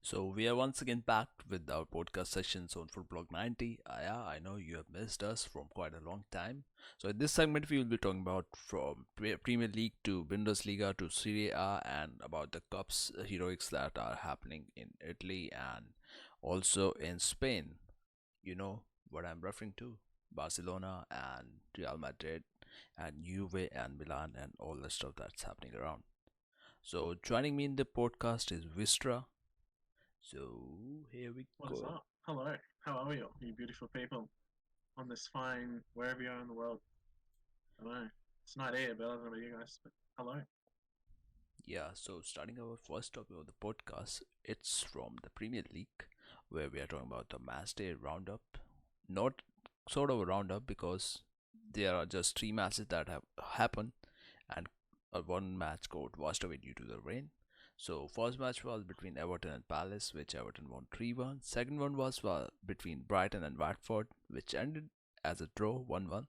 So we are once again back with our podcast sessions on Football 90. Yeah, I know you have missed us from quite a long time. So in this segment, we will be talking about from Premier League to Bundesliga to Serie A and about the cups heroics that are happening in Italy and also in Spain. You know what I'm referring to: Barcelona and Real Madrid and Juve and Milan and all the stuff that's happening around. So joining me in the podcast is Vystra. So here we What is go. up? Hello. How are you beautiful people on this fine wherever you are in the world? I don't know. It's not here, but I don't know about you guys. But hello. Yeah, so starting our first topic of the podcast, it's from the Premier League, where we are talking about the match day roundup. Not sort of a roundup because there are just three matches that have happened, and one match got washed away due to the rain. So first match was between Everton and Palace, which Everton won 3-1. Second one was between Brighton and Watford, which ended as a draw 1-1.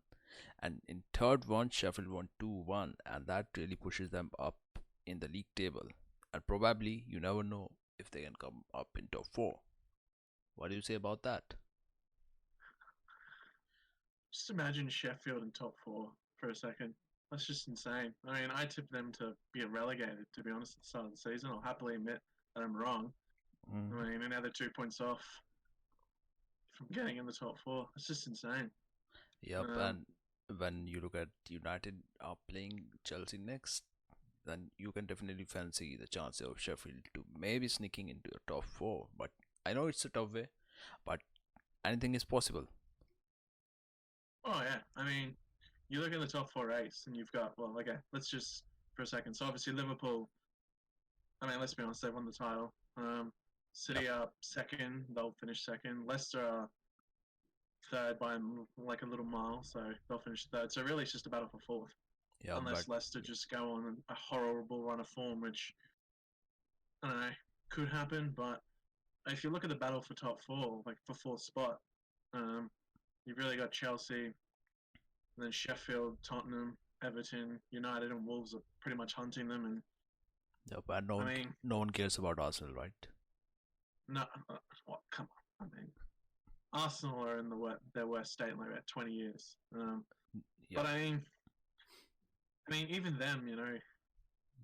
And in third one, Sheffield won 2-1, and that really pushes them up in the league table. And probably, you never know if they can come up in top 4. What do you say about that? Just imagine Sheffield in top four for a second. That's just insane. I mean, I tipped them to be relegated, to be honest, at the start of the season. I'll happily admit that I'm wrong. Mm. I mean, and now they're 2 points off from getting in the top four. It's just insane. Yep, Um, and when you look at United are playing Chelsea next, then you can definitely fancy the chance of Sheffield to maybe sneaking into the top 4. But I know it's a tough way, but anything is possible. oh, yeah. I mean, you look at the top four race and you've got, well, okay, let's just for a second. So obviously Liverpool, I mean, let's be honest, they won the title. Yep. City are second; they'll finish second. Leicester are third by like a little mile, so they'll finish third. So really, it's just a battle for fourth, Yeah, but unless Leicester just go on a horrible run of form, which I don't know could happen. But if you look at the battle for top four, like for fourth spot, um, you've really got Chelsea, and then Sheffield, Tottenham, Everton, United, and Wolves are pretty much hunting them. And yep, and no I one mean, no one cares about Arsenal, right? no, what? Come on, I mean, Arsenal are in their worst state in like about 20 years. Yep. But I mean, even them, you know,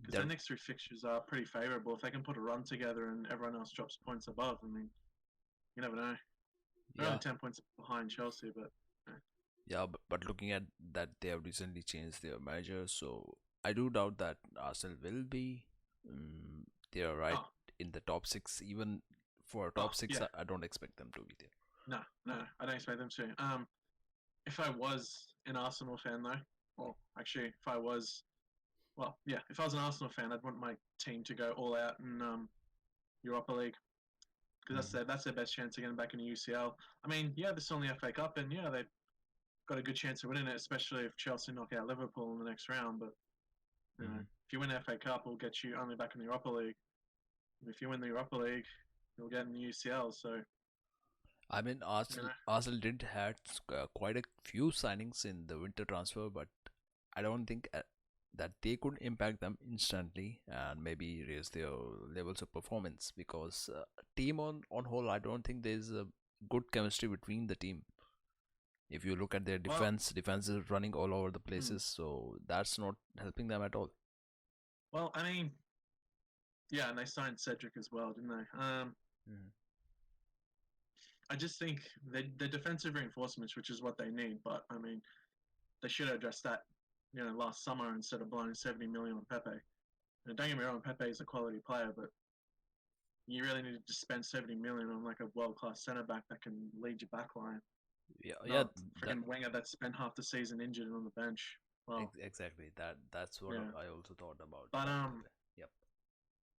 because their They're next three fixtures are pretty favourable. If they can put a run together and everyone else drops points above, I mean, you never know. They're only yeah, 10 points behind Chelsea, but yeah, but looking at that, they have recently changed their manager, so I do doubt that Arsenal will be. They are right oh, in the top 6. Even for oh, top 6, yeah, I don't expect them to be there. no, no, I don't expect them to. If I was an Arsenal fan though, well, actually, if I was, well, yeah, if I was an Arsenal fan, I'd want my team to go all out in Europa League because Mhm. that's their best chance of getting back into UCL. I mean, yeah, they're still in the FA Cup, and yeah, they've got a good chance of winning it, especially if Chelsea knock out Liverpool in the next round. But you know, Mhm. if you win the FA Cup, it'll get you only back in the Europa League. And if you win the Europa League, you'll get in the UCL. So I mean, you Arsenal know, Arsenal did had quite a few signings in the winter transfer, but I don't think that they could impact them instantly and maybe raise their levels of performance because team on whole, I don't think there's a good chemistry between the team. If you look at their well, defense is running all over the hmm, places, so that's not helping them at all. well, I mean, yeah, and they signed Cedric as well, didn't they? Mhm. I just think the defensive reinforcements, which is what they need. But I mean, they should have addressed that, you know, last summer instead of blowing 70 million on Pepe. And don't get me wrong, Pepe is a quality player, but you really need to spend 70 million on like a world class centre back that can lead your back line, Yeah, yeah, not that freaking winger that spent half the season injured and on the bench. Well, exactly. That's what yeah, I also thought about but Pepe. Yep.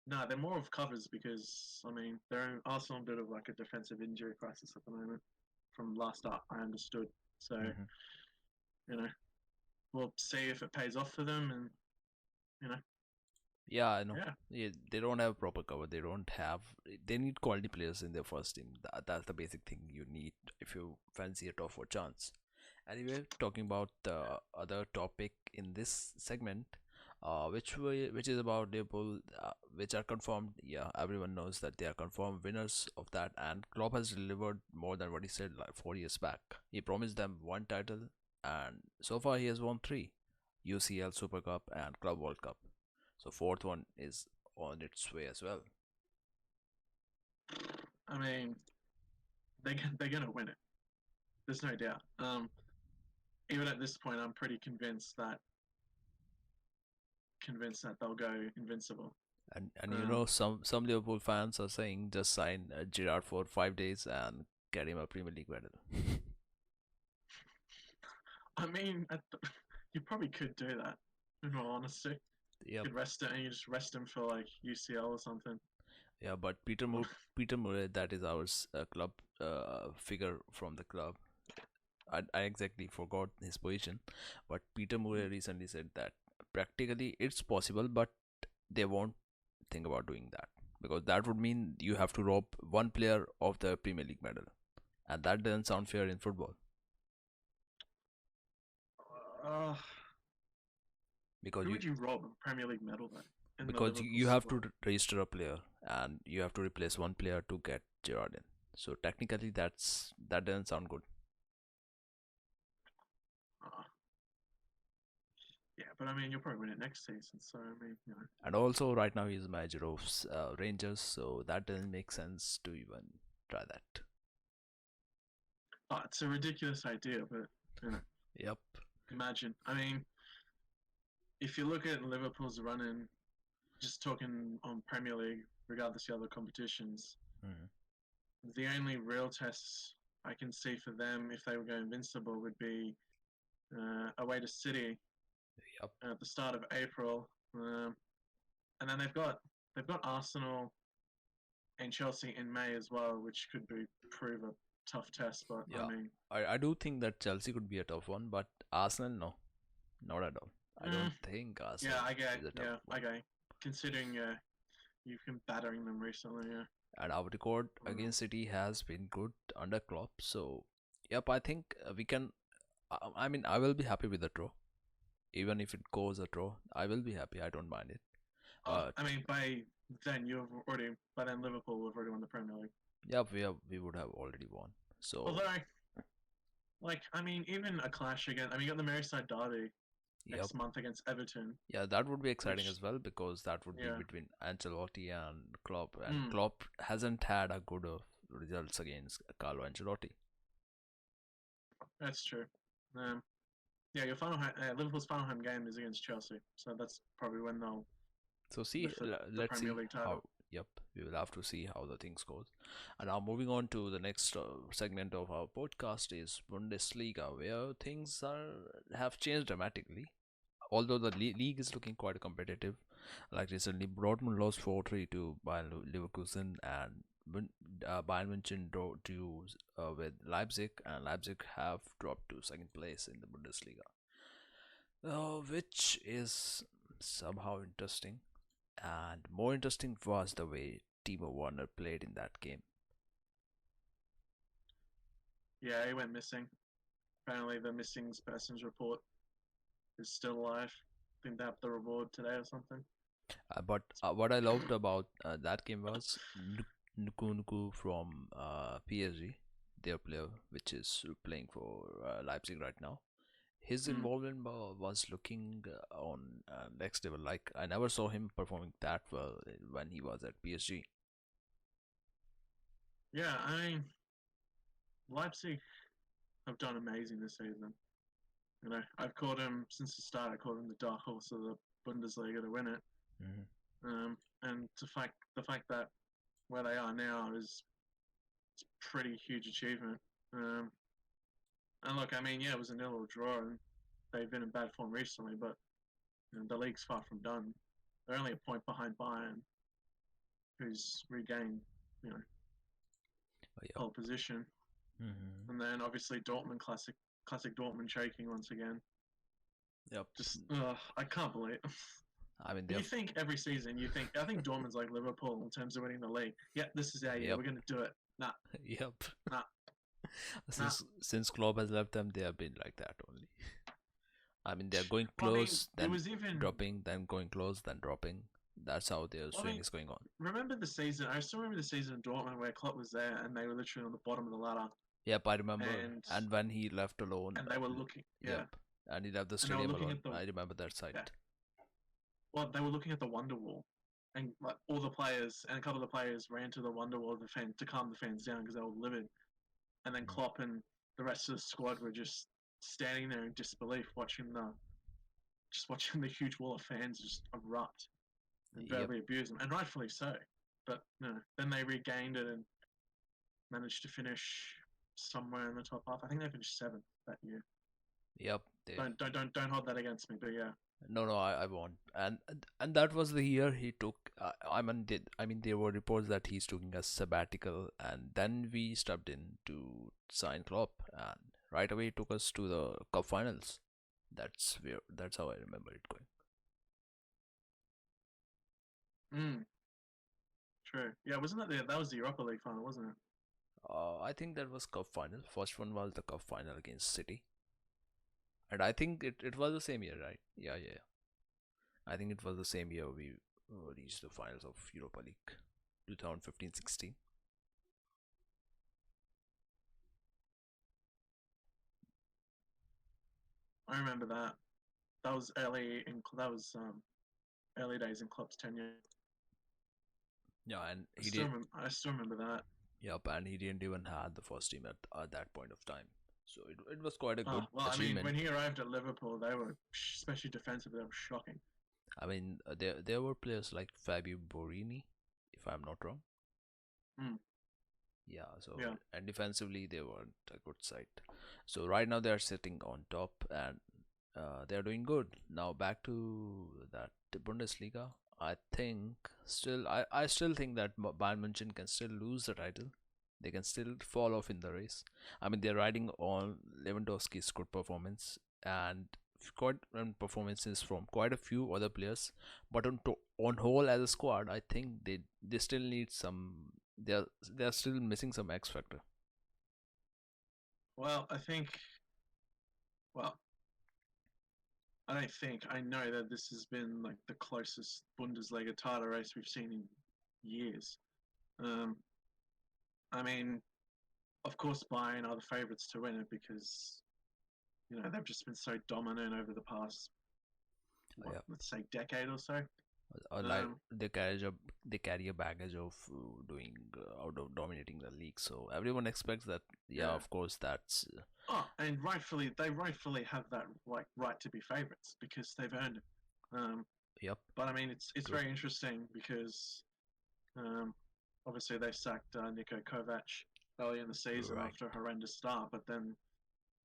no, they're more of covers because I mean they're in Arsenal a bit of like a defensive injury crisis at the moment. From last up, I understood. So Hmm. you know, we'll see if it pays off for them, and you know, Yeah, I know. yeah. Yeah, they don't have proper cover. They don't have. They need quality players in their first team. That's the basic thing you need if you fancy a top four chance. Anyway, talking about the other topic in this segment, which is about Liverpool, which are confirmed. Yeah, everyone knows that they are confirmed winners of that, and Klopp has delivered more than what he said like 4 years back. He promised them one title, and so far he has won three: UCL, Super Cup, and Club World Cup. So fourth one is on its way as well. I mean, they're gonna win it. There's no doubt. Even at this point, I'm pretty convinced that they'll go invincible. And you know, some Liverpool fans are saying just sign Gerrard for 5 days and get him a Premier League medal. I mean, you probably could do that. In all honesty, you Yep. could rest it and you just rest him for like UCL or something. Yeah, but Peter Murray, that is our club figure from the club. I exactly forgot his position, but Peter Murray recently said that practically it's possible, but they won't think about doing that because that would mean you have to rob one player of the Premier League medal, and that doesn't sound fair in football Uh, because who you would you rob a Premier League medal then? In the because Liverpool you have to squad? register a player and you have to replace one player to get Gerrard in. So technically, that doesn't sound good. Uh, yeah, but I mean, you'll probably win it next season. So I mean, And also, right now he's manager of Rangers, so that doesn't make sense to even try that. it's a ridiculous idea, but Yep. imagine. I mean, if you look at Liverpool's running, just talking on Premier League, regardless of the other competitions, Mhm. the only real tests I can see for them if they were going invincible would be away to City Yep. at the start of April, and then they've got Arsenal and Chelsea in May as well, which could prove a tough test. But I Yeah. mean, I do think that Chelsea could be a tough one, but Arsenal, no, not at all. I mm, don't think Arsenal yeah, I get, is a tough yeah, I one. get. Considering you've been battering them recently, yeah. And our record Mm. against City has been good under Klopp, so yep, I think we can. I mean, I will be happy with the draw, even if it goes a draw. I will be happy. I don't mind it. I mean, by then Liverpool have already won the Premier League. Yeah, we would have already won. So Although, like, I mean, even a clash again. I mean, you got the Merseyside derby yep, next month against Everton, yeah, that would be exciting which as well because that would be yeah, between Ancelotti and Klopp, and mm, Klopp hasn't had a good results against Carlo Ancelotti. that's true. Um, yeah, Liverpool's final home game is against Chelsea, so that's probably when they'll So see, lift the let's Premier see League how. title. Yep, we will have to see how the things goes. And now moving on to the next segment of our podcast is Bundesliga, where things have changed dramatically. Although the league is looking quite competitive, like recently Dortmund lost 4-3 to Bayern Leverkusen, and Bayern München drew with Leipzig, and Leipzig have dropped to second place in the Bundesliga, which is somehow interesting. And more interesting was the way Timo Werner played in that game. Yeah, he went missing. Apparently, the missing persons report is still alive. I think they have the reward today or something. But what I loved about that game was Nkunku from PSG, their player, which is playing for Leipzig right now. His Mm. involvement was looking on next level. Like I never saw him performing that well when he was at PSG. Yeah, I mean, Leipzig have done amazing this season. I've called him since the start. I called him the dark horse of the Bundesliga to win it. Mhm. And the fact that where they are now is it's a pretty huge achievement. And look, I mean, yeah, it was a 0 draw, and they've been in bad form recently, but the league's far from done. They're only a point behind Bayern, who's regained, you know, Yep. pole position. Mhm. And then obviously Dortmund, classic Dortmund choking once again. Yep. Just, I can't believe. I mean, You they've. think every season, I think Dortmund's like Liverpool in terms of winning the league. Yeah, this is our year. Yep. We're going to do it. Nah, Yep. nah, nah. Since Klopp has left them, they have been like that only. I mean, they're going Well, I mean, close, it then was even. dropping, then going close, then dropping. That's how their Well, I swing mean, is going on. remember the season? I still remember the season in Dortmund where Klopp was there and they were literally on the bottom of the ladder, Yep, I remember. and And when he left alone, they were looking. yep, Yeah, and he left the and they were stadium looking alone. at the. I remember that sight. Yeah, well, they were looking at the Wonder Wall, and like all the players and a couple of the players ran to the Wonder Wall of the fans to calm the fans down because they were livid. And then Mm. Klopp and the rest of the squad were just standing there in disbelief, watching the huge wall of fans just erupt and Yep, verbally abuse them, and rightfully so. But no, then they regained it and managed to finish somewhere in the top half. I think they finished seventh that year. yep. They, Don't hold that against me, but yeah. no, no, I won't. And that was the year he took. I mean, there were reports that he's taking a sabbatical, and then we stepped in to sign Klopp, and right away he took us to the cup finals. That's how I remember it going. Mm, true. Yeah, wasn't that was the Europa League final, wasn't it? I think that was cup final. First one was the cup final against City, and I think it was the same year, right? Yeah, yeah, yeah. I think it was the same year we reached the finals of Europa League, 2015-16. I remember that. That was early days in Klopp's tenure. Yeah, and he did. I still remember that. Yep, and he didn't even have the first team at that point of time. So it was quite a Oh good well, I mean, achievement. when he arrived at Liverpool, they were especially defensively, they were shocking. I mean, there were players like Fabio Borini, if I'm not wrong. Mm, Yeah, so yeah. and defensively they weren't a good side. So right now they are sitting on top and they are doing good. Now back to that Bundesliga. I still think that Bayern München can still lose the title. They can still fall off in the race. I mean, they're riding on Lewandowski's good performance and quite performances from quite a few other players. But on whole as a squad, I think they still need some. They're still missing some X factor. Well, well, I don't think I know that this has been like the closest Bundesliga title race we've seen in years. Um, I mean, of course, Bayern are the favourites to win it because they've just been so dominant over the past, Yeah, let's say, decade or so. like Um, they carry a baggage of doing out of dominating the league. So everyone expects that. Yeah, yeah. of course, that's Oh, and they rightfully have that right to be favourites because they've earned it. Um, yep, but I mean, it's true. very interesting because um, obviously they sacked Niko Kovac early in the season Right. after a horrendous start, but then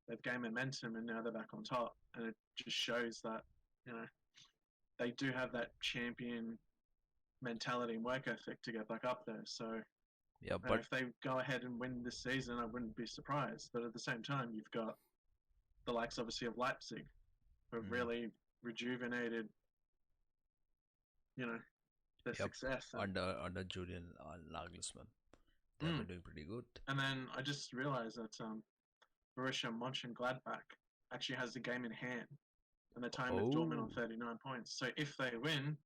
they've gained momentum and now they're back on top, and it just shows that you know they do have that champion mentality and work ethic to get back up there. So Yeah, but if they go ahead and win this season, I wouldn't be surprised. But at the same time, you've got the likes, obviously, of Leipzig, who have mm, really rejuvenated, you know, their yep, success. under Julian Nagelsmann, they have Mm. been doing pretty good. And then I just realized that Borussia Mönchengladbach actually has the game in hand, and they're tying with Dortmund Oh, on 39 points. So if they win,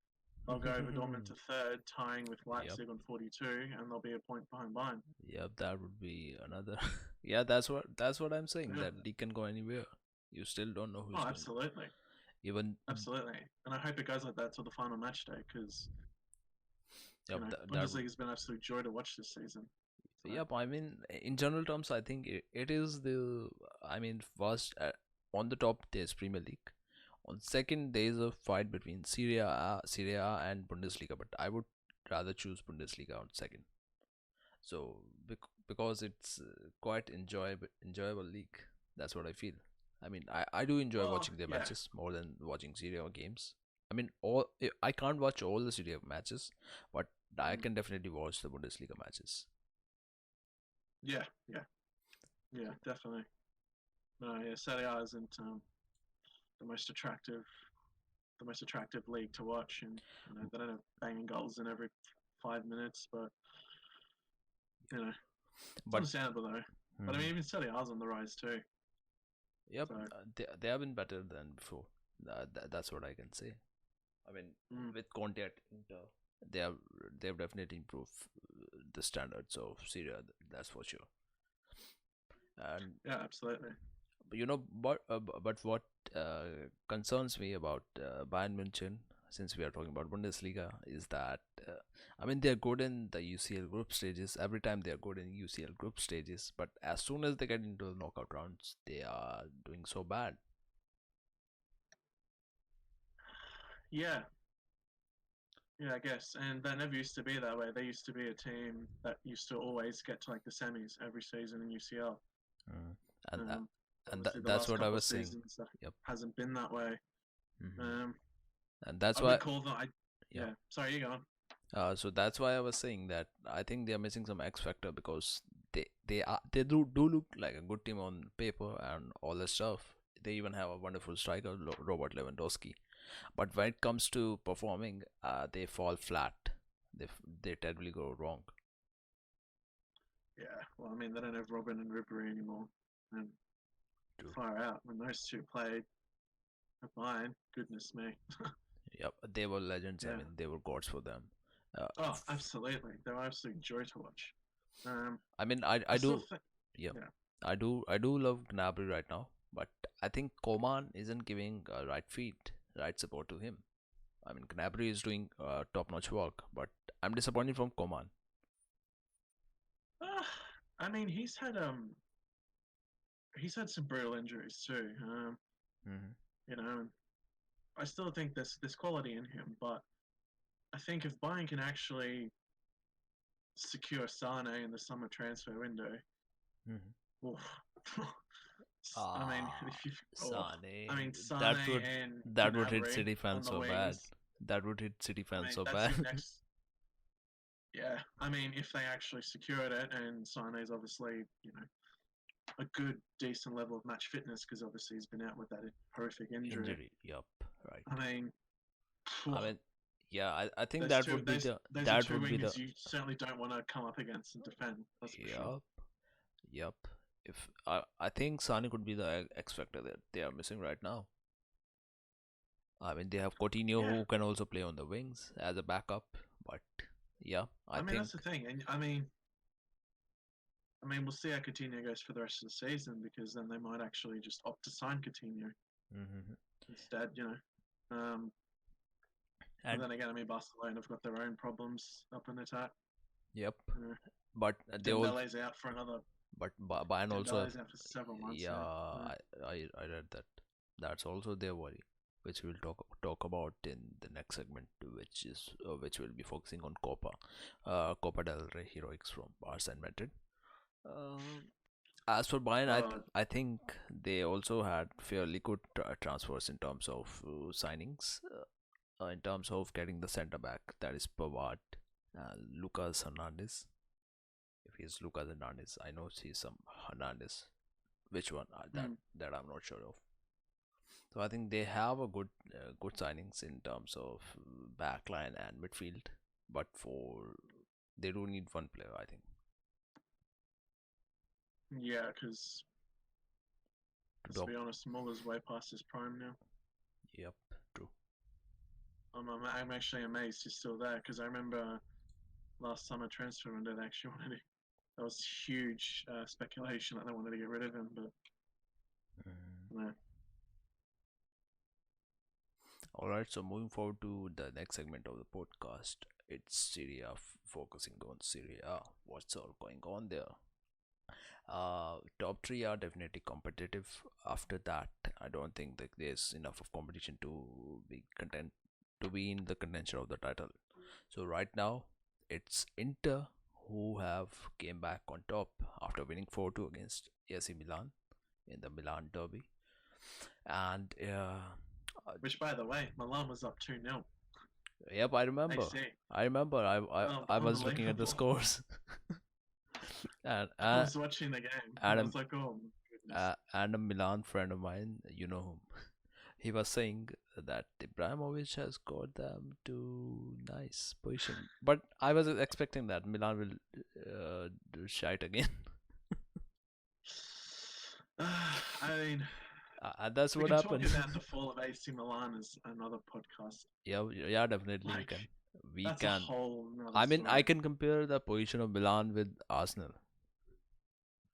they'll go over Dortmund to third, tying with yep, Leipzig on 42, and they'll be a point behind Bayern. yep. That would be another. Yeah, that's what I'm saying. Yeah. That league can go anywhere. You still don't know Oh, who's going. absolutely. Even Absolutely. And I hope it goes like that till the final match day because, yep, that would. Bundesliga has been an absolute joy to watch this season. So, Yep, I mean, in general terms, I think it is the. I mean, first on the top there's Premier League. On second, there is a fight between Serie A and Bundesliga, but I would rather choose Bundesliga on second. So because it's quite enjoyable league. That's what I feel. I mean, I do enjoy well, watching their yeah. matches more than watching Serie A games. I mean, I can't watch all the Serie A matches, but I Mm. can definitely watch the Bundesliga matches. Yeah, yeah, yeah, definitely. No, yeah, Serie A isn't the most attractive, the most attractive league to watch, and they don't have banging goals in every 5 minutes, but it's But understandable though. But I mhm, mean, even Serie A's on the rise too. Yep, So, they have been better than before. That's what I can say. I mean, mm, with Conte at Inter, they have they have definitely improved the standards of Syria. That's for sure. And yeah, absolutely. but what concerns me about Bayern München, since we are talking about Bundesliga, is that I mean they're good in the UCL group stages. Every time they're good in UCL group stages, but as soon as they get into the knockout rounds, they are doing so bad. Yeah, yeah, I guess. And they never used to be that way. They used to be a team that used to always get to like the semis every season in UCL. Mm. And Um, and Obviously, the that's last what I couple of was saying. seasons that Yep. hasn't been that way. Hmm. Um, And that's I why, would call them. yeah. Yeah. Sorry, you go on. So that's why I was saying that I think they are missing some X factor because they do look like a good team on paper and all that stuff. They even have a wonderful striker, Robert Lewandowski. But when it comes to performing, they fall flat. They terribly go wrong. Yeah. Well, I mean, they don't have Robin and Ribery anymore. And True. far out when those two played at Bayern. Goodness me. Yep, they were legends. I Yeah. mean, they were gods for them. Uh, Oh, f- absolutely. They're an absolute joy to watch. Um, I mean, I I I still do. think. Yeah, Yeah. I do love Gnabry right now, but I think Coman isn't giving right feet, right support to him. I mean, Gnabry is doing top-notch work, but I'm disappointed from Coman. Uh, I mean, he's had some brutal injuries too. Hmm. You know, and I still think there's quality in him, but I think if Bayern can actually secure Sane in the summer transfer window, Hmm. oof. I mean, Ah, if you, oh, I Sane. mean, Sane That would and that would hit Gnabry City on fans the so bad. wings. That would hit City I fans mean, so that's bad. your next. Yeah, I mean, if they actually secured it, and Sane's obviously, a good, decent level of match fitness because obviously he's been out with that horrific injury. Injury. Yup. Right. I mean, phew, I mean, yeah. I think those that two, would be those the those are that two would be the wingers you certainly don't want to come up against and defend. That's for sure. yup. Yup. If I think Sane could be the X factor that they are missing right now. I mean, they have Coutinho Yeah, who can also play on the wings as a backup, but yeah, I I mean think. that's the thing, and I mean we'll see how Coutinho goes for the rest of the season because then they might actually just opt to sign Coutinho Hmm. instead. But And then again, I mean Barcelona have got their own problems up in attack. yep, You know, but they all Dembele's out for another. Bayern also have. Dembele's out for several months Yeah, now. I read that. That's also their worry, which we'll talk about in the next segment, which will be focusing on Copa del Rey heroics from Barca and Madrid. Um, as for Bayern, Uh, I think they also had fairly good transfers in terms of signings. In terms of getting the centre back, that is Pavard, Lucas Hernandez. If he's Lucas Hernandez, I know he's some Hernandez. Which one? mm, That I'm not sure of. So I think they have a good signings in terms of backline and midfield, but for they do need one player, I think. yeah, because To let's talk. be honest, Muller's way past his prime now. Yep, true. I'm actually amazed he's still there because I remember last summer transfer window they actually wanted to. There was huge speculation that they wanted to get rid of him, but Mm. no. All right, so moving forward to the next segment of the podcast, it's Syria, focusing on Syria. What's all going on there? Top three are definitely competitive. After that, I don't think that there's enough of competition to be in the contention of the title. So right now, it's Inter who have came back on top after winning 4-2 against AC Milan in the Milan derby, and Which, by the way, Milan was up 2-0. yep, I remember. AC. I remember. I was looking at the Unbelievable. scores, and I was watching the game and I and was like, oh my goodness. and a Milan friend of mine, you know whom, he was saying that Ibrahimovic has got them to nice position. But I was expecting that Milan will do shite again. I mean, That's We what can talk happened. about the fall of AC Milan as another podcast. Yeah, yeah, definitely we Like, can. We that's a can. whole another I mean, I story. can compare the position of Milan with Arsenal.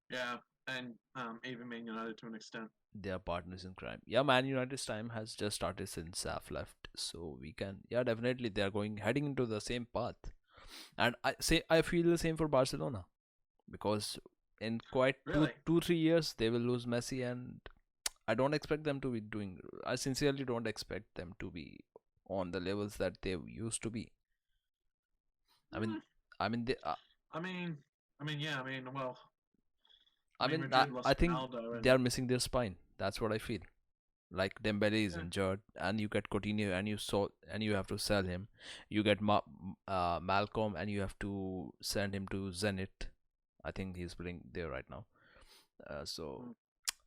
Yeah, and even Man United to an extent. They are partners in crime. Yeah, Man United's time has just started since Saf left, so we can. Yeah, definitely they are going heading into the same path. And I feel the same for Barcelona because in quite Really? 2 3 years they will lose Messi, and I don't expect them to be doing. I sincerely don't expect them to be on the levels that they used to be. I mean, Mm, I mean, they, yeah. Well, I mean, Madrid I lost think Ronaldo, they and are missing their spine. That's what I feel. Like Dembele is yeah, injured, and you get Coutinho, and you have to sell him. You get Malcolm, and you have to send him to Zenit. I think he's playing there right now. So mm,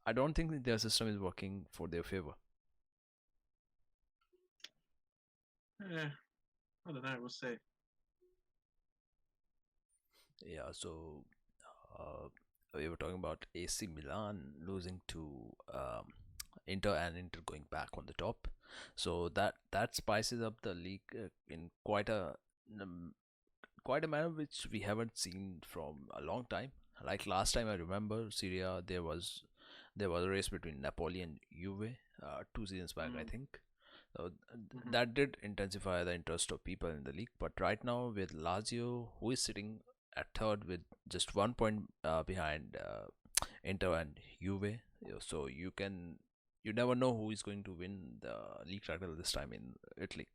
I don't think that their system is working for their favor. yeah. I don't know. We'll see. Yeah. So uh, we were talking about AC Milan losing to Inter, and Inter going back on the top. So that spices up the league in um, quite a manner which we haven't seen from a long time. Like last time I remember Syria, there was a race between Napoli and Juve 2 seasons back, I Mm, think. So hmm that did intensify the interest of people in the league. But right now with Lazio, who is sitting at third with just 1 point behind Inter and Juve, so you never know who is going to win the league title this time in Italy.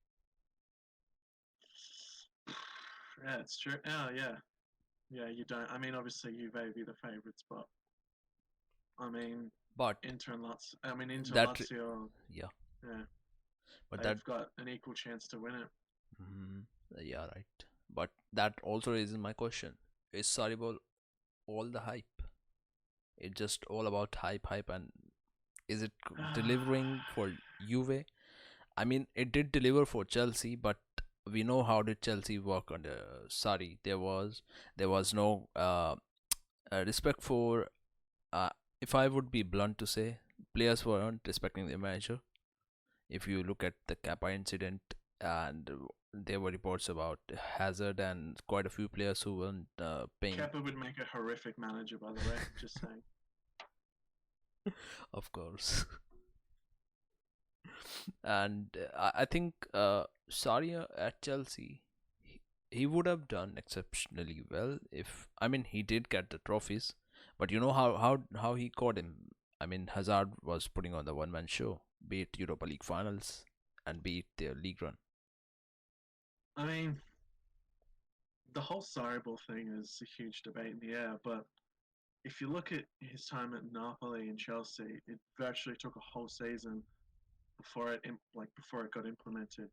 Yeah, it's true. Oh, yeah. Yeah, you don't. Obviously, Juve be the favourites, but I mean, But Inter that Lazio, yeah, yeah, but that they've got an equal chance to win it. Mhm. Yeah, right. But that also raises my question. Is Saribol all the hype? It's just all about hype, hype, and is it delivering for Juve? I mean, it did deliver for Chelsea, but we know how did Chelsea work under Sari. There was no respect for. Uh, if I would be blunt to say, players weren't respecting their manager. If you look at the Kappa incident, and there were reports about Hazard and quite a few players who weren't paying. Kepa would make a horrific manager, by the way. Just saying. Of course. And I think Saria at Chelsea, he would have done exceptionally well if, I mean, he did get the trophies, but you know how he caught him. I mean, Hazard was putting on the one man show, be it Europa League finals and be it their league run. I mean, the whole Sarri thing is a huge debate in the air, but if you look at his time at Napoli and Chelsea, it virtually took a whole season before it got implemented.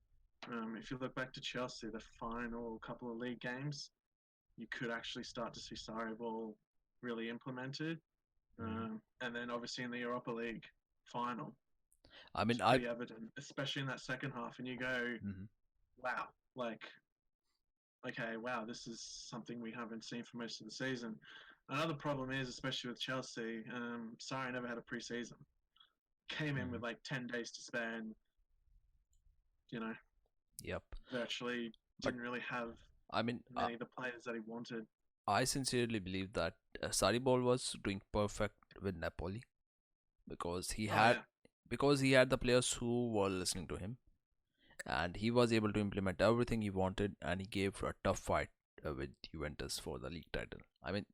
If you look back to Chelsea, the final couple of league games, you could actually start to see Sarri ball really implemented. Mhm. And then obviously in the Europa League final, I it's mean, pretty evident, especially in that second half. And you go, Mhm. wow, like, okay, wow, this is something we haven't seen for most of the season. Another problem is, especially with Chelsea, Sarri never had a preseason. Came in Mhm. with like 10 days to spare and, you know, Yep. virtually But didn't really have I mean, many of the players that he wanted. I sincerely believe that Saribol was doing perfect with Napoli because he Oh, had yeah. the players who were listening to him, and he was able to implement everything he wanted, and he gave a tough fight with Juventus for the league title. I mean,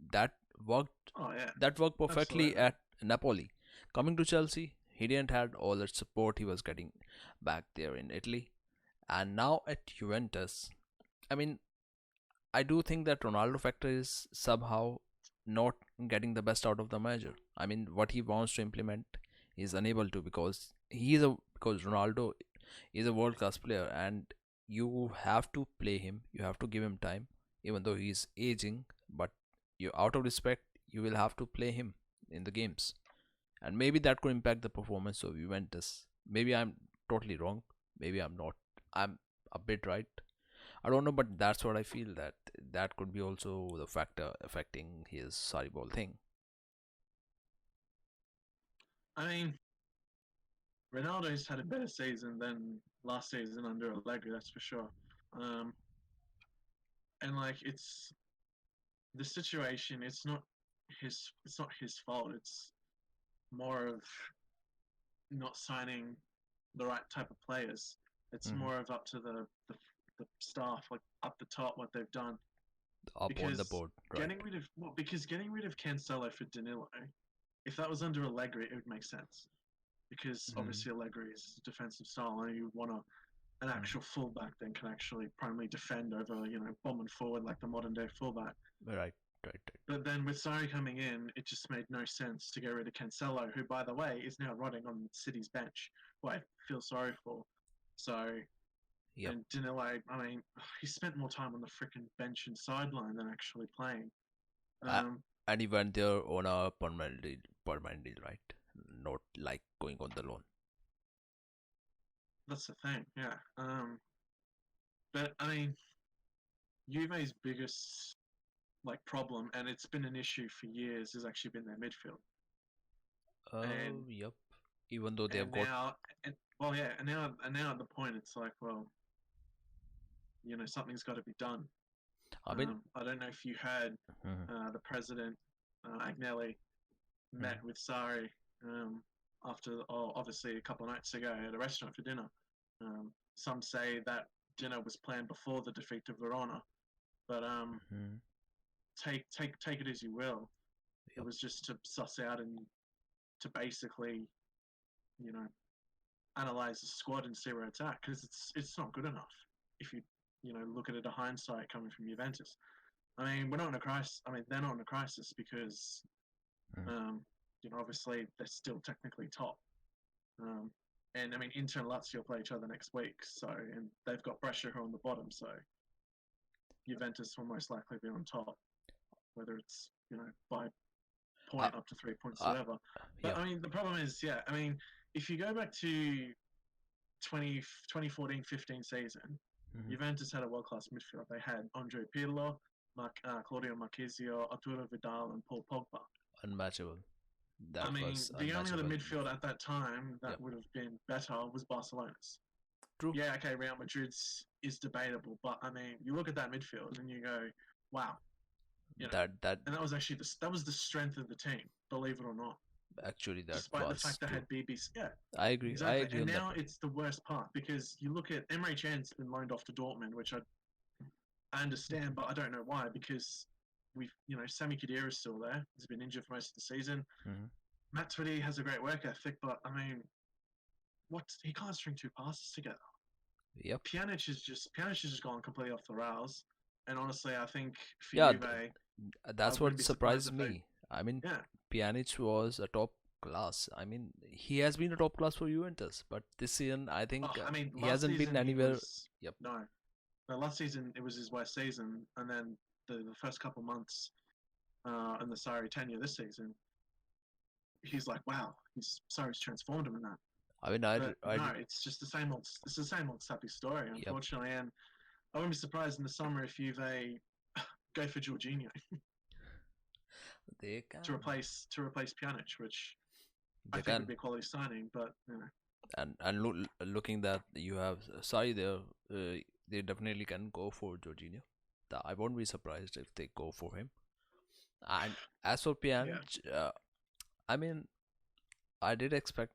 worked Oh, yeah. that worked perfectly Absolutely. at Napoli. Coming to Chelsea, he didn't had all that support he was getting back there in Italy, and now at Juventus. I mean, I do think that Ronaldo factor is somehow not getting the best out of the manager. I mean, what he wants to implement, he's unable to because Ronaldo is a world class player, and you have to play him. You have to give him time, even though he's aging. But you, out of respect, you will have to play him in the games, and maybe that could impact the performance of Juventus. Maybe I'm totally wrong. Maybe I'm not. I'm a bit right. I don't know, but that's what I feel, that that could be also the factor affecting his sorry ball thing. I mean, Ronaldo's had a better season than last season under Allegri, that's for sure. Um, and like it's the situation. It's not his fault. It's more of not signing the right type of players. It's Hmm. more of up to the staff, like up the top, what they've done. Up on the Because board, right? getting rid of Cancelo for Danilo, if that was under Allegri, it would make sense. Because Hmm. obviously Allegri's defensive style, and you want an Hmm. actual fullback that can actually primarily defend over, bombing forward like the modern day fullback. Right, right, right. But then with Sarri coming in, it just made no sense to get rid of Cancelo, who, by the way, is now rotting on City's bench, who I feel sorry for. So, Yep. and Danilo, I mean, he spent more time on the freaking bench and sideline than actually playing. Uh, Um, and he went there on a permanent deal, right? Not like going on the loan. that's the thing, yeah. But I mean, Juve's biggest problem, and it's been an issue for years, has actually been their midfield. And Yep. Even though they have and got, now, and well, yeah, and now at the point, it's like, well, something's got to be done. I mean, I don't know if you heard mhm, the president, Agnelli, met mhm, with Sarri after, obviously, a couple of nights ago at a restaurant for dinner. Some say that dinner was planned before the defeat to Verona, but mhm, take it as you will. It yep. was just to suss out and to basically, you know, analyze the squad and see where it's at, because it's not good enough if you look at it a hindsight coming from Juventus. I mean, we're not in a crisis. I mean, they're not in a crisis because Mhm, obviously they're still technically top. Um, and I mean, Inter and Lazio play each other next week, so and they've got Brescia on the bottom, so Juventus will most likely be on top, whether it's by Uh, point up to 3 points, uh, whatever. But yep. I mean, the problem is, yeah, I mean, if you go back to 2014-15 season, Mhm. Juventus had a world class midfield. They had Andre Pirlo, Claudio Marchisio, Arturo Vidal, and Paul Pogba. Unmatchable. I That mean, was the only other unmatchable midfield midfield. at that time that Yep. would have been better was Barcelona's. True. Yeah, okay, Real Madrid's is debatable, but I mean, you look at that midfield and you go, wow, you know, That and that was the strength of the team, believe it or not. actually that Despite the was fact they true. had BBC, yeah, I agree. I exactly. agree And on that now one. it's the worst part because you look at Emre Can's been loaned off to Dortmund, which I understand, but I don't know why because Sami Khedira is still there. He's been injured for most of the season. Hmm. Matt Twitty has a great work ethic, but I mean, what he can't string two passes together. Yep. Pjanic has just gone completely off the rails. And honestly, I think for Yeah, Juve, I that's wouldn't what be surprised surprised if they, me. I mean, yeah. Pjanic was a top class. I mean, he has been a top class for Juventus, but this season I Oh, think I mean, he last hasn't been season he anywhere. was Yep. no, no. Last season it was his worst season, and then the first couple months in the Sarri tenure this season, he's like, wow, Sarri's transformed him in that. I mean, But I no, it's just the same old. It's the same old sappy story, yep. unfortunately. And I wouldn't be surprised in the summer if Juve go for Jorginho They to can, replace Pjanic, which I they think would can, be a quality signing. But and looking that you have Sai there, they definitely can go for Jorginho. I won't be surprised if they go for him. And as for yeah, Pjanic, I mean, I did expect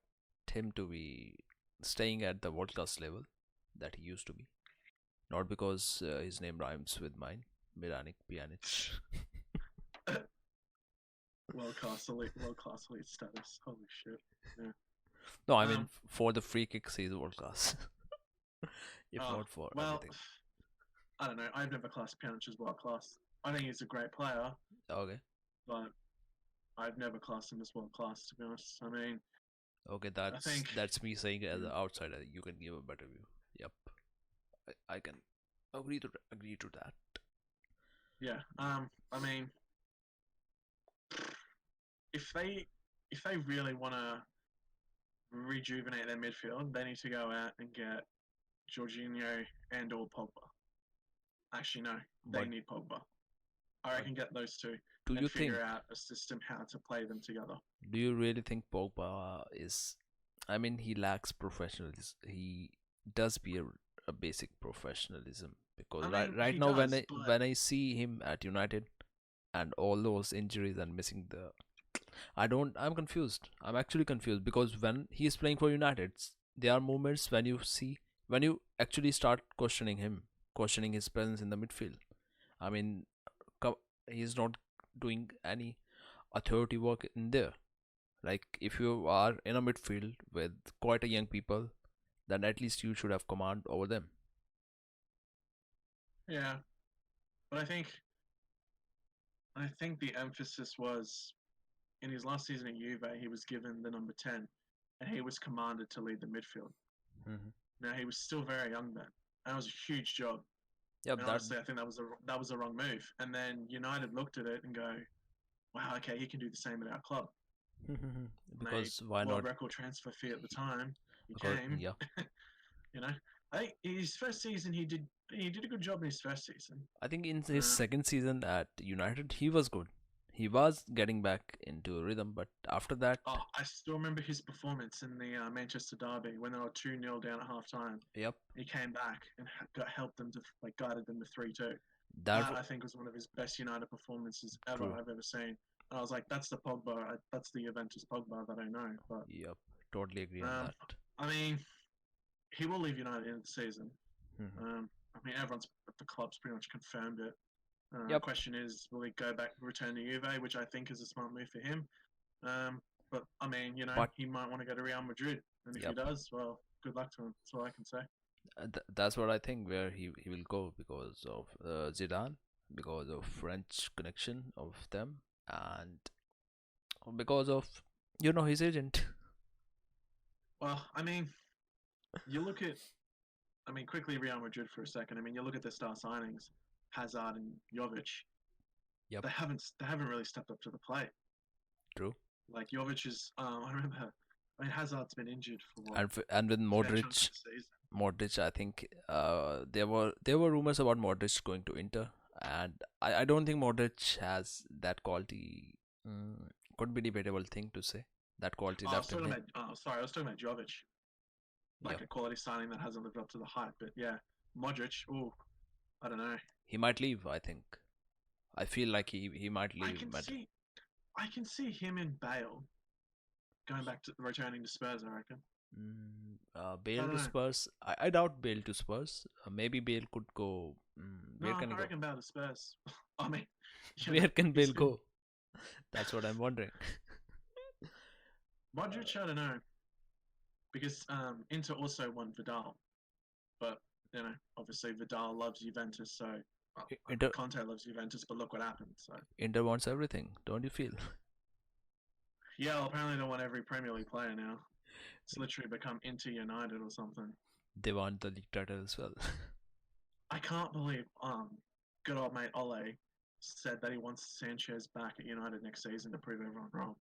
him to be staying at the world class level that he used to be. Not because his name rhymes with mine, Miranic Pjanic. world class elite status. Holy shit. Yeah. No, I mean Um. for the free kicks he's world class. If Oh not for well, everything. I don't know. I've never classed Pjanic as world class. I think he's a great player, Okay, but I've never classed him as world class. To be honest, I mean, okay, I think. that's me saying as mm, an outsider. You can give a better view. Yep, I can agree to that. Yeah. I mean, if they really want to rejuvenate their midfield, they need to go out and get Jorginho and/or Pogba. Actually, no, they But need Pogba. I but reckon get those two do and you think? figure out a system how to play them together. Do you really think Pogba is? I mean, he lacks professionalism. He does be a basic professionalism because I right mean, right he now does, but when I see him at United and all those injuries and missing the, I'm confused. I'm actually confused because when he is playing for United, there are moments when you see when you actually start questioning him, questioning his presence in the midfield. I mean, he's not doing any authority work in there. Like if you are in a midfield with quite a young people, then at least you should have command over them. yeah. But I think the emphasis was in his last season at Juve, he was given the number 10, and he was commanded to lead the midfield. Mm-hmm. Now he was still very young then, and it was a huge job. Yep, And that honestly, I think that was a wrong move. And then United looked at it and go, "Wow, okay, he can do the same at our club." And they because why world not? record transfer fee at the time. He Because came, yeah, you know. I think his first season he did a good job in his first season. I think in his Um, second season at United, he was good. He was getting back into a rhythm, but after that, I still remember his performance in the Manchester derby when they were 2-0 down at half time. yep, He came back and helped them to guided them to 3-2. that That I think was one of his best United performances ever true. I've ever seen. And I was like, that's the Pogba, that's the Juventus Pogba that I know. But Yep, totally agree on um, that. I mean, he will leave United in the season. Mhm. I mean, everyone's at the club's pretty much confirmed it. Yep, Question is, will he go back, return to Juve, which I think is a smart move for him. But I mean, but he might want to go to Real Madrid, and if he yep, does, well, good luck to him. That's all I can say. that's what I think where he will go because of Zidane, because of French connection of them, and because of his agent. Well, I mean, you look at, I mean, quickly Real Madrid for a second. I mean, you look at their star signings, Hazard and Jovic. Yep, They haven't really stepped up to the plate. true. Like Jovic is, I remember, I mean, Hazard's been injured for what, And with fair chunk of Modric, the season. I think there were rumors about Modric going to Inter, and I don't think Modric has that quality. Mm, could be debatable thing to say. That quality Oh, I was left in talking him. about, sorry, I was talking about Jovic, like Yep, a quality signing that hasn't lived up to the hype. But yeah, Modric, oh, I don't know. he might leave. I think. I feel like he might I leave, can but see, I can see him and Bale going back to returning to Spurs. I reckon. I Bale don't to know. Spurs. I doubt Bale to Spurs. Maybe Bale could go. No, Where can he I go? reckon Bale to Spurs. I mean, Where can he's Bale been go? That's what I'm wondering. Modric. I don't know because Inter also won Vidal, but obviously Vidal loves Juventus, so Inter Conte loves Juventus. But look what happened. So Inter wants everything. Don't you feel? yeah, well, apparently they want every Premier League player now. It's literally become Inter United or something. They want the league title as well. I can't believe good old mate Ole said that he wants Sanchez back at United next season to prove everyone wrong.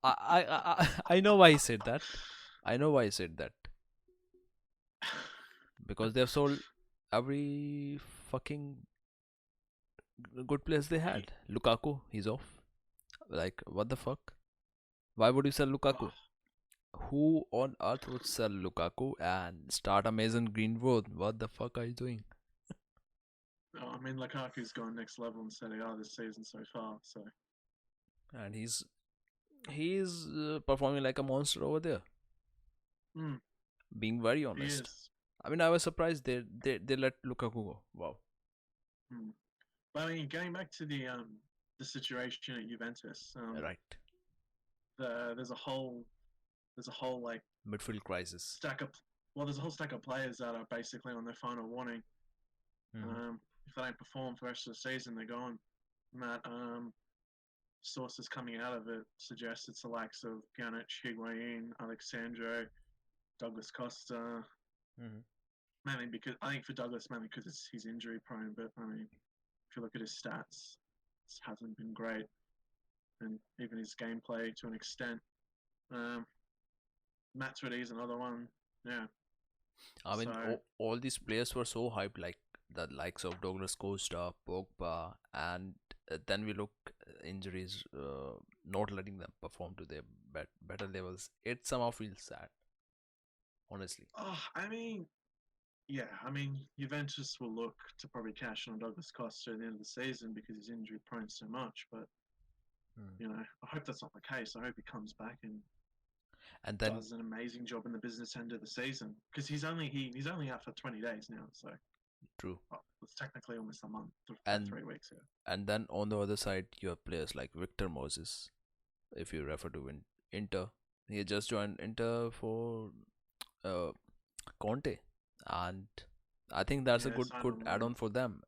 I know why he said that. I know why he said that because they've sold every fucking good players they He, had. Lukaku, he's off. Like what the fuck? Why would you sell oh, Lukaku? Who on earth would sell Lukaku and start a Mason Greenwood? What the fuck are you doing? I mean, Lukaku's gone next level in Serie A this season so far. So And he's performing like a monster over there. mm, Being very he honest. is. I mean, I was surprised they let Lukaku go. Wow. Mm. But I mean, going back to the situation at Juventus, Right. there's a whole like Midfield crisis. stack of there's a whole stack of players that are basically on their final warning. Hmm. If they don't perform for the rest of the season, they're gone. And that sources coming out of it suggest it's the likes of Pjanic, Higuain, Alexandro, Douglas Costa. Hmm. Mainly because I think for Douglas, mainly because he's injury prone. But I mean, if you look at his stats, it hasn't been great, and even his gameplay to an extent. Um, Matuidi is another one. Yeah. I So mean, all these players were so hyped, like the likes of Douglas Costa, Pogba, and then we look injuries. not letting them perform to their better levels. It somehow feels sad, honestly. Oh, I mean, yeah, I mean, Juventus will look to probably cash in on Douglas Costa at the end of the season because he's injury prone so much. But Mm. I hope that's not the case. I hope he comes back and And then, does an amazing job in the business end of the season because he's only out for 20 days now. So true. well, it's technically almost a month, about And 3 weeks. Yeah. and then on the other side, you have players like Victor Moses. If you refer to Inter, he just joined Inter for uh, Conte, and I think that's a Yeah, good signed good on add-on loan. for them.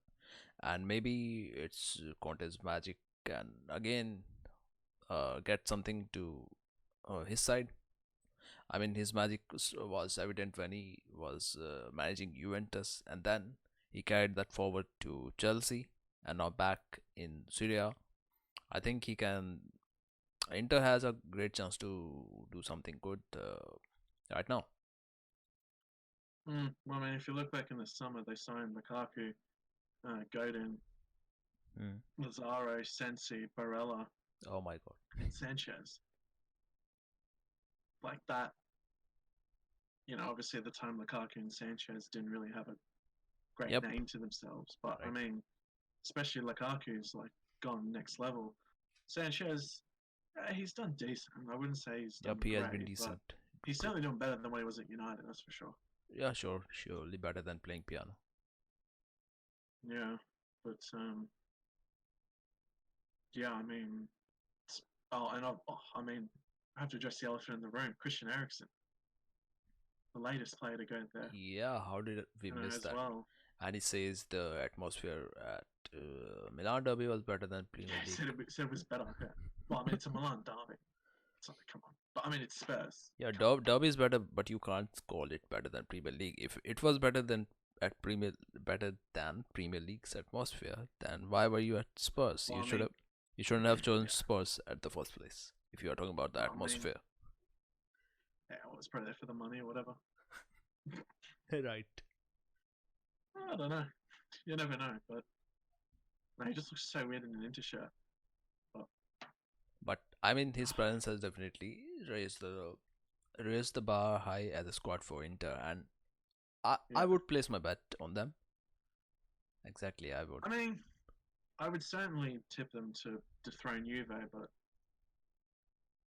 And maybe it's Conte's magic can again get something to his side. I mean, his magic was evident when he was managing Juventus, and then he carried that forward to Chelsea, and now back in Syria. I think he can. Inter has a great chance to do something good right now. Well, I mean, if you look back in the summer, they signed Lukaku, Godin, Mm. Lazaro, Sensi, Barella, Oh my God. and Sanchez. Like that, obviously at the time, Lukaku and Sanchez didn't really have a great Yep. name to themselves. But I Right. mean, especially Lukaku's like gone next level. Sanchez, he's done decent. I wouldn't say he's done Yep. He has been great, but decent. he's Good. certainly doing better than when he was at United. That's for sure. Yeah. Sure. Surely better than playing piano. Yeah, but yeah, I mean, oh, and I mean, I have to address the elephant in the room. Christian Eriksen, the latest player to go there, Yeah. How did we miss as that? well. And he says the atmosphere at Milan Derby was better than Premier Yeah, League. said it was better. Yeah. Well, I mean, it's a Milan derby. It's like, come on. But I mean, it's Spurs. Yeah, Come on. Derby is better, but you can't call it better than Premier League. If it was better than Premier League's atmosphere, then why were you at Spurs? Well, I mean, You shouldn't have chosen yeah. Spurs at the first place. If you are talking about the Well, I mean, atmosphere. yeah, well, it's probably there for the money or whatever. Right. I don't know. You never know. But no, he just looks so weird in an Inter shirt. But But I mean, his presence has definitely raised the bar high as a squad for Inter, and I yeah, would place my bet on them. Exactly, I would. I mean, I would certainly tip them to dethrone Juve, but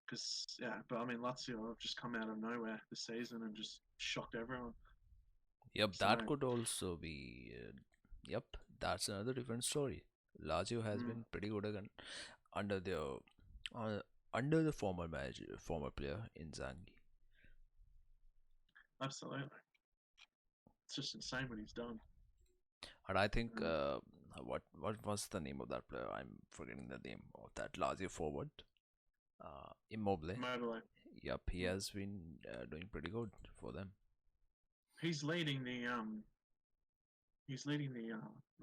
because yeah, but I mean, Lazio have just come out of nowhere this season and just shocked everyone. Yep, So, that could also be. Yep, that's another different story. Lazio has mm, been pretty good again under the uh, under the former manager, former player Inzaghi. absolutely, it's just insane what he's done. And I think Mm, what was the name of that player? I'm forgetting the name of that Lazio forward. Immobile. Immobile. Yep, he Mm. has been doing pretty good for them. He's leading the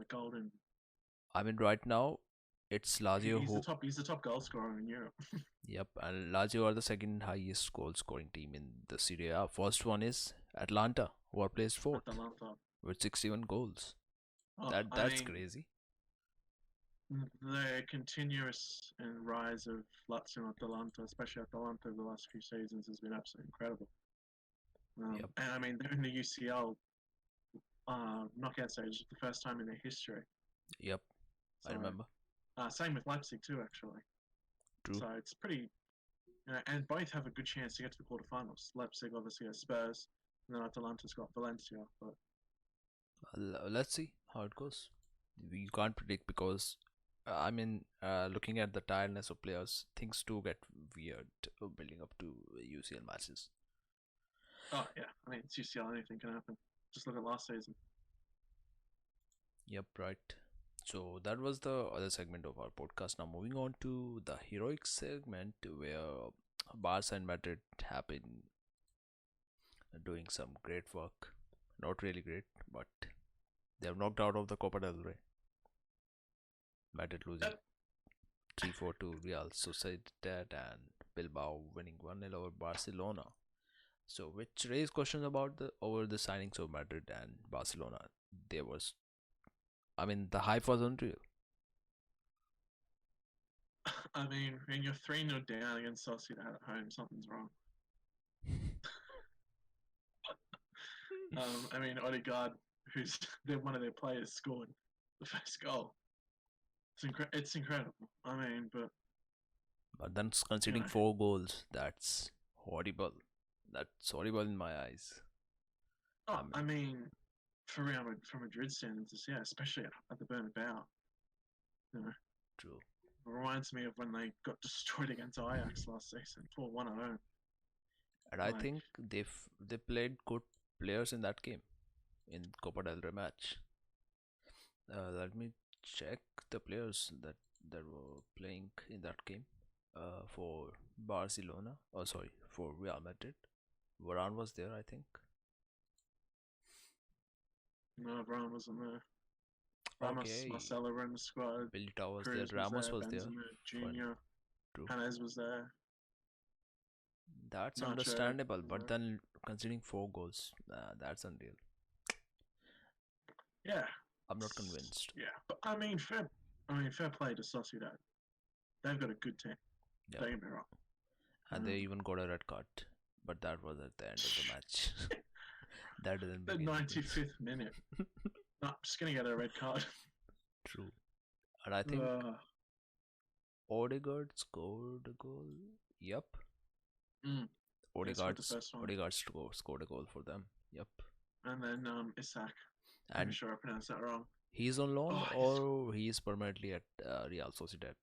golden. I mean, right now it's Lazio He's the who. top. He's the top goal scorer in Europe. Yep, and Lazio are the second highest goal scoring team in the Serie A. First one is Atlanta, who are placed fourth Atalanta. with 61 goals. Oh, I That's mean, crazy. the continuous and rise of Lazio and Atalanta, especially Atalanta over the last few seasons, has been absolutely incredible. Yep, And I mean, they're in the UCL knockout stage for the first time in their history. yep, I So, remember. same with Leipzig too, actually. True. So it's pretty, and both have a good chance to get to the quarterfinals. Leipzig obviously has Spurs, and then Atalanta's got Valencia. But Let's see how it goes. You can't predict because, I mean, looking at the tiredness of players, things do get weird building up to UCL matches. oh yeah, I mean it's UCL, anything can happen. Just look at last season. Yep, right. So that was the other segment of our podcast. Now moving on to the heroic segment where Barca and Madrid have been doing some great work. Not really great, but they have knocked out of the Copa del Rey. Madrid losing Yep. 3-4 to Real Sociedad and Bilbao winning 1-0 over Barcelona. So which raised questions about the over the signings of Madrid and Barcelona. There was, I mean, the hype was unreal. I mean, when you're 3-0 down against Sociedad at home, something's wrong. I mean, Odegaard, who's one of their players, scored the first goal. It's incredible. I mean, But then you conceding know, 4 goals, that's horrible. That's horrible in my eyes. I I mean, mean, for Madrid standards, yeah, especially at the Bernabeu, you know, true. it reminds me of when they got destroyed against Ajax last season, 4-1 at home. And I Like, think they played good players in that game, in Copa del Rey match. Let me check the players that were playing in that game. For Barcelona, oh sorry, for Real Madrid, Varane was there, I think. no, Varane wasn't there. Ramos, Okay, Marcelo were in the squad. Militao was there, Cruz was Ramos there. was there. Benzema Fine, Jr. true. Hanez was there. That's Nacho understandable, was but there. then considering 4 goals, that's unreal. Yeah, I'm not convinced. yeah. But fair play to Sociedad. They've got a good team. Yeah, Don't get me wrong. and they even got a red card, but that was at the end of the match. That doesn't The make any difference. 95th minute. No, I'm just gonna get a red card. True. And I think Uh, Odegaard scored a goal. Yep. mm, yeah, scored the Odegaard's first one, Odegaard scored a goal for them. Yep. and then Isak. I'm And sure I pronounced that wrong. he's on loan Oh, or he is permanently at Real Sociedad.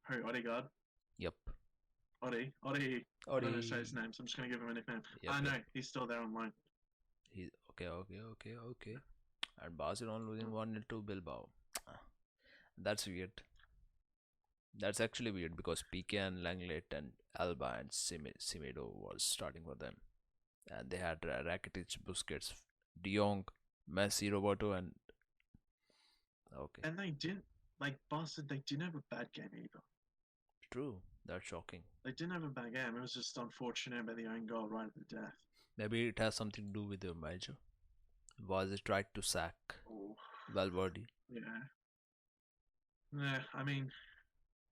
who? Odegaard. Yep. Odi. I don't know say his name, so I'm just gonna give him a nickname. Yep, I know yep. he's still there on loan. He okay. And Barcelona losing 1-0 to Bilbao. Ah, that's weird. That's actually weird because PK and Langlet and Alba and Semedo was starting for them. And they had Rakitic, Busquets, De Jong, Messi, Roberto, and okay, And they didn't Barca. They didn't have a bad game either. true. That's shocking. They didn't have a bad game. It was just unfortunate about the own goal right at the death. Maybe it has something to do with the manager. Was it tried to sack Oh, Valverde? yeah. Yeah, I mean,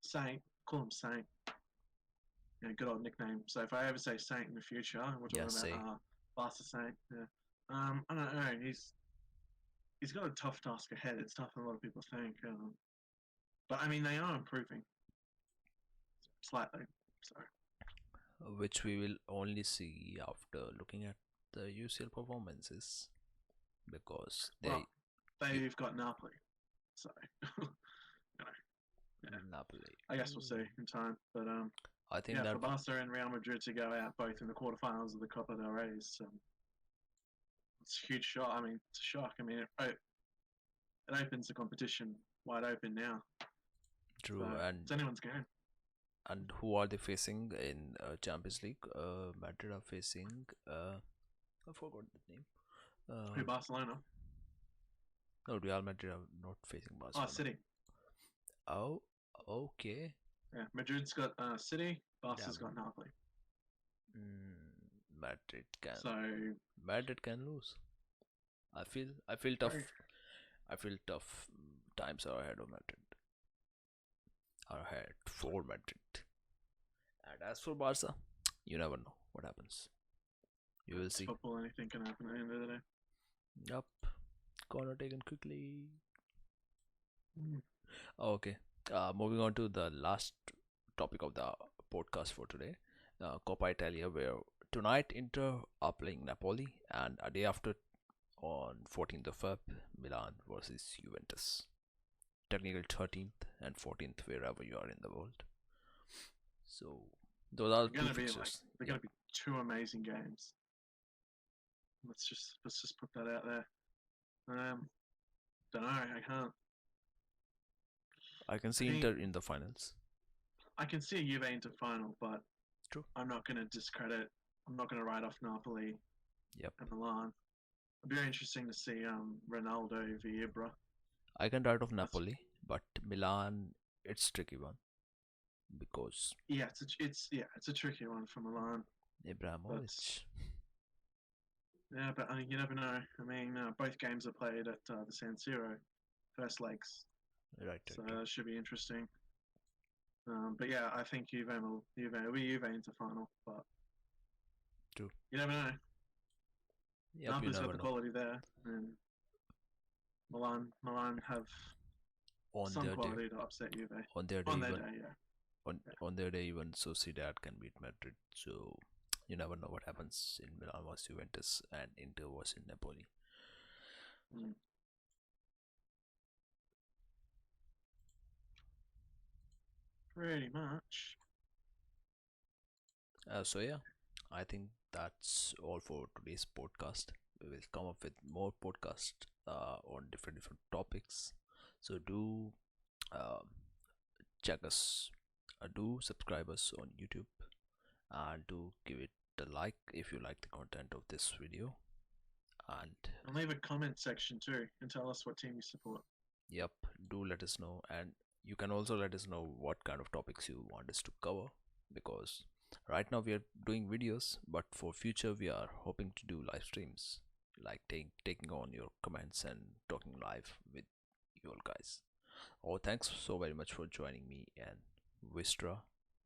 Saint, call him Saint. Yeah, good old nickname. So if I ever say Saint in the future, we're Yeah, talking say. about Barca Saint. Yeah. I don't know. He's got a tough task ahead. It's tougher than a lot of people think. But I mean, they are improving slightly. So Which we will only see after looking at the UCL performances because well, you, they've got Napoli. So you know, yeah. Napoli. I guess we'll see in time. But I think yeah, that for Barca and Real Madrid to go out both in the quarterfinals of the Copa del Rey is it's a huge shock. I mean, it's a shock. I mean, it opens the competition wide open now. true. So it's anyone's game. And who are they facing in Champions League? Madrid are facing. I forgot the name. Who, Barcelona? No, Real Madrid are not facing Oh, Barcelona. City. Oh, okay. Yeah, Madrid's got City. Barca's Damn. got Napoli. Madrid can lose. I feel tough. I feel tough times are ahead of Madrid. Are ahead for Madrid. And as for Barca, you never know what happens. You will see. Football, anything can happen at the end of the day. Yup. Corner taken quickly. Mm. Okay. Moving on to the last topic of the podcast for today, Coppa Italia, where tonight Inter are playing Napoli, and a day after, on 14th of Feb, Milan versus Juventus. Technical 13th and 14th, wherever you are in the world. So those are two fixtures. They're gonna be two amazing games. Let's just put that out there. Don't know. I can't. I can see Inter in the finals. I can see Juve into final, but true. I'm not going to discredit. I'm not going to write off Napoli. Yep. And Milan. It'd be very interesting to see Ronaldo v Ibra. I can write off Napoli, but Milan, it's a tricky one because it's a tricky one for Milan. Ibrahimovic. Yeah, but you never know. I mean, both games are played at the San Siro, first legs. Right. So it should be interesting. But yeah, I think Juve will be Juve into final, but True. you never know. Yep, you Napoli's got never the know. quality there, and Milan have On some their day, quality to upset Juve on their day, on their even day. Yeah, yeah. on their day, even Sociedad can beat Madrid. So you never know what happens in Milan versus Juventus and Inter versus Napoli. Mm. Pretty much. So yeah, I think that's all for today's podcast. We will come up with more podcasts on different topics. So do um, check us, do subscribe us on YouTube, and do give it a like if you like the content of this video. And And leave a comment section too, and tell us what team you support. yep, do let us know, and you can also let us know what kind of topics you want us to cover, because right now we are doing videos, but for future we are hoping to do live streams, like taking on your comments and talking live with you all guys. Oh, thanks so very much for joining me and Vystra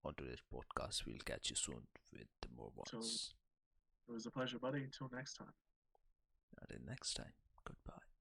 on today's podcast. We'll catch you soon with more So ones. it was a pleasure, buddy. Until next time. Until next time, goodbye.